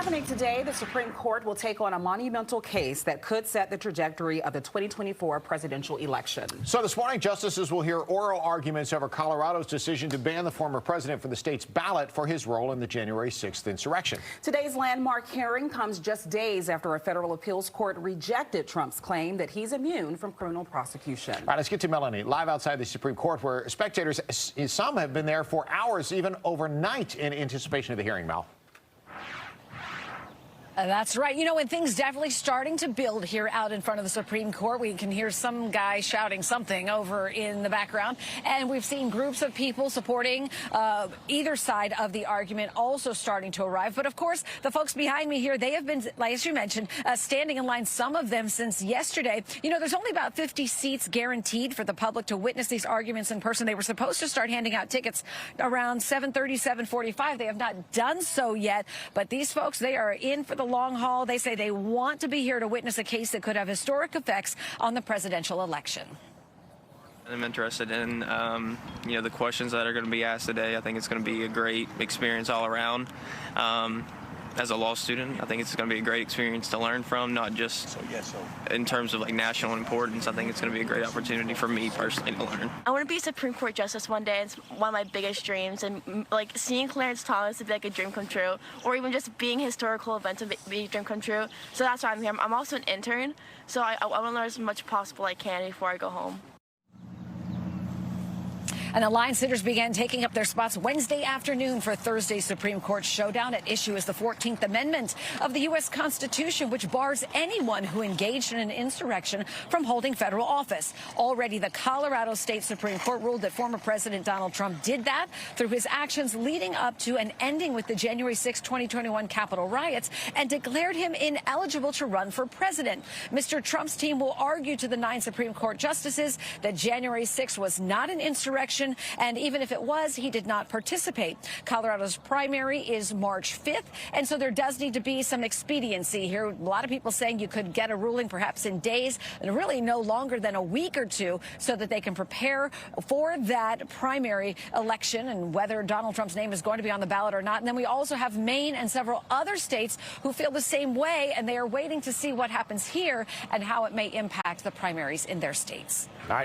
happening today, the Supreme Court will take on a monumental case that could set the trajectory of the 2024 presidential election. So this morning, justices will hear oral arguments over Colorado's decision to ban the former president from the state's ballot for his role in the January 6th insurrection. Today's landmark hearing comes just days after a federal appeals court rejected Trump's claim that he's immune from criminal prosecution. All right, let's get to Melanie, live outside the Supreme Court, where spectators, some have been there for hours, even overnight, in anticipation of the hearing, Mel. That's right. You know, and things definitely starting to build here out in front of the Supreme Court. We can hear some guy shouting something over in the background. And we've seen groups of people supporting either side of the argument also starting to arrive. But, of course, the folks behind me here, they have been, as you mentioned, standing in line, some of them since yesterday. You know, there's only about 50 seats guaranteed for the public to witness these arguments in person. They were supposed to start handing out tickets around 7:30, 7:45. They have not done so yet. But these folks, they are in for the long haul. They say they want to be here to witness a case that could have historic effects on the presidential election. I'm interested in, you know, the questions that are going to be asked today. I think it's going to be a great experience all around. As a law student, I think it's going to be a great experience to learn from, not just in terms of like national importance. I think it's going to be a great opportunity for me personally to learn. I want to be a Supreme Court justice one day. It's one of my biggest dreams, and like seeing Clarence Thomas would be like a dream come true, or even just being historical events would be a dream come true. So that's why I'm here. I'm also an intern, so I want to learn as much possible I can before I go home. And the line sitters began taking up their spots Wednesday afternoon for Thursday's Supreme Court showdown. At issue is the 14th Amendment of the U.S. Constitution, which bars anyone who engaged in an insurrection from holding federal office. Already, the Colorado State Supreme Court ruled that former President Donald Trump did that through his actions leading up to and ending with the January 6, 2021 Capitol riots, and declared him ineligible to run for president. Mr. Trump's team will argue to the 9 Supreme Court justices that January 6 was not an insurrection, and even if it was, he did not participate. Colorado's primary is March 5th, and so there does need to be some expediency here. A lot of people saying you could get a ruling perhaps in days, and really no longer than a week or two, so that they can prepare for that primary election and whether Donald Trump's name is going to be on the ballot or not. And then we also have Maine and several other states who feel the same way, and they are waiting to see what happens here and how it may impact the primaries in their states.